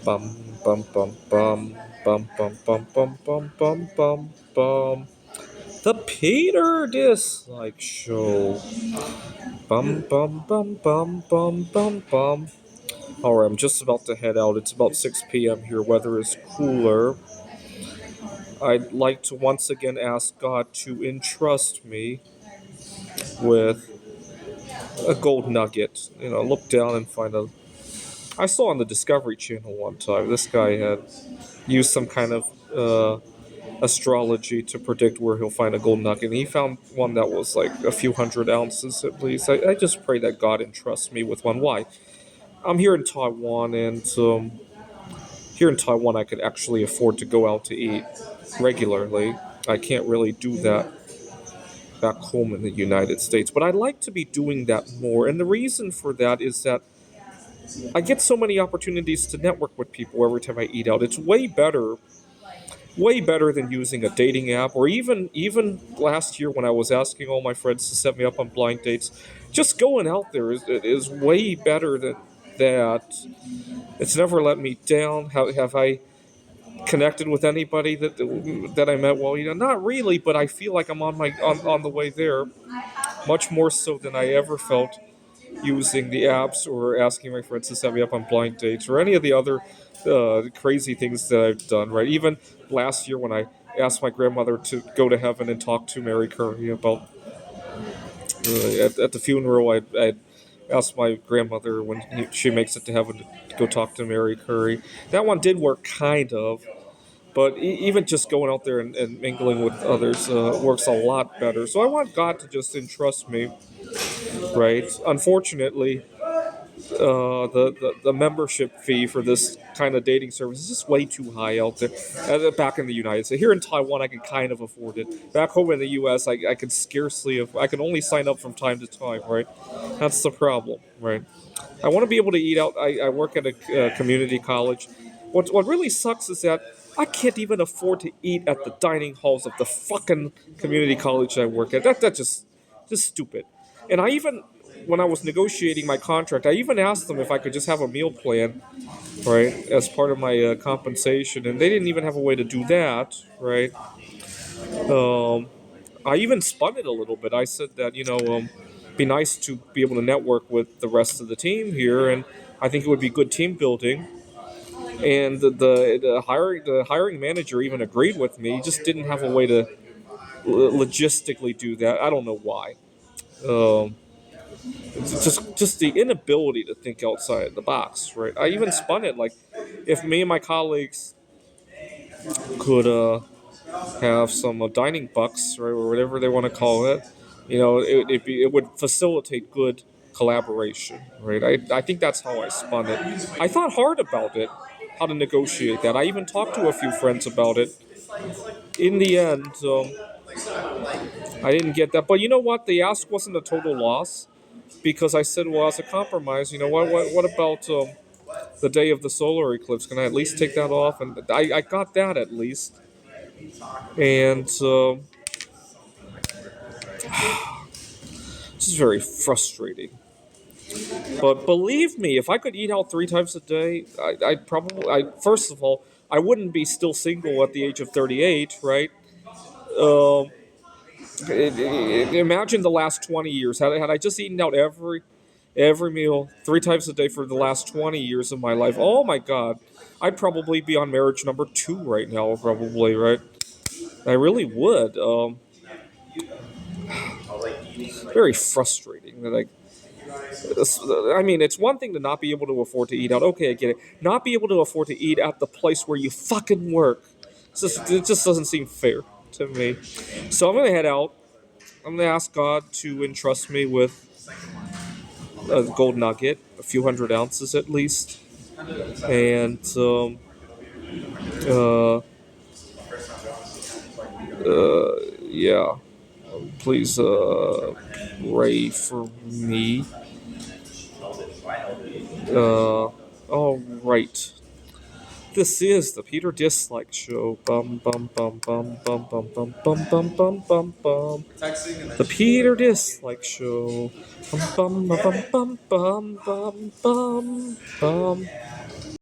Bum bum bum bum bum bum bum bum bum bum bum bum. The Peter Dislike Show. Bum bum bum bum bum bum bum. Alright, I'm just about to head out. It's about 6 p.m. here. Weather is cooler. I'd like to once again ask God to entrust me with a gold nugget. Look down and find a. I saw on the Discovery Channel one time this guy had used some kind of astrology to predict where he'll find a gold nugget. And he found one that was like a few hundred ounces at least. I just pray that God entrusts me with one. Why? I'm here in Taiwan, and here in Taiwan, I could actually afford to go out to eat regularly. I can't really do that back home in the United States, but I'd like to be doing that more. And the reason for that is that I get so many opportunities to network with people every time I eat out. It's way better than using a dating app, or even last year when I was asking all my friends to set me up on blind dates. Just going out there is way better than that. It's never let me down. Have I connected with anybody that I met? Well, not really, but I feel like I'm on the way there, much more so than I ever felt using the apps or asking my friends to set me up on blind dates or any of the other crazy things that I've done. Right, even last year when I asked my grandmother to go to heaven and talk to Mary Curry about at the funeral, I asked my grandmother when she makes it to heaven to go talk to Mary Curry. That one did work, kind of. But even just going out there and mingling with others works a lot better. So I want God to just entrust me, right? Unfortunately, the membership fee for this kind of dating service is just way too high out there. Back in the United States, here in Taiwan, I can kind of afford it. Back home in the U.S., I can scarcely. I can only sign up from time to time, right? That's the problem, right? I want to be able to eat out. I work at a community college. What really sucks is that I can't even afford to eat at the dining halls of the fucking community college I work at. That just stupid. And I even when I was negotiating my contract, I even asked them if I could just have a meal plan, right, as part of my compensation, and they didn't even have a way to do that, right. Um, I even spun it a little bit. I said that be nice to be able to network with the rest of the team here, and I think it would be good team building. And the hiring manager even agreed with me. He just didn't have a way to logistically do that. I don't know why. Um, it's just the inability to think outside the box, right? I even spun it like if me and my colleagues could have some dining bucks, right, or whatever they want to call it. It would facilitate good collaboration, right? I think that's how I spun it. I thought hard about it, how to negotiate that. I even talked to a few friends about it. In the end, I didn't get that. But you know what? The ask wasn't a total loss because I said, well, as a compromise, what about the day of the solar eclipse? Can I at least take that off? And I got that at least. And this is very frustrating. But believe me, if I could eat out 3 times a day, I'd probably. First of all, I wouldn't be still single at the age of 38, right? Um, Imagine the last 20 years. Had I just eaten out every meal 3 times a day for the last 20 years of my life, oh my God, I'd probably be on marriage number 2 right now, probably, right? I really would. Very frustrating that I mean, it's one thing to not be able to afford to eat out. Okay, I get it. Not be able to afford to eat at the place where you fucking work. It just doesn't seem fair to me. So I'm gonna head out. I'm gonna ask God to entrust me with a gold nugget, a few hundred ounces at least, and uh, yeah. Please pray for me. All right. This is the Peter Dislike Show. Bum bum bum bum bum bum bum bum bum bum bum bum. The Peter Dislike Show. Bum bum bum bum bum bum bum bum.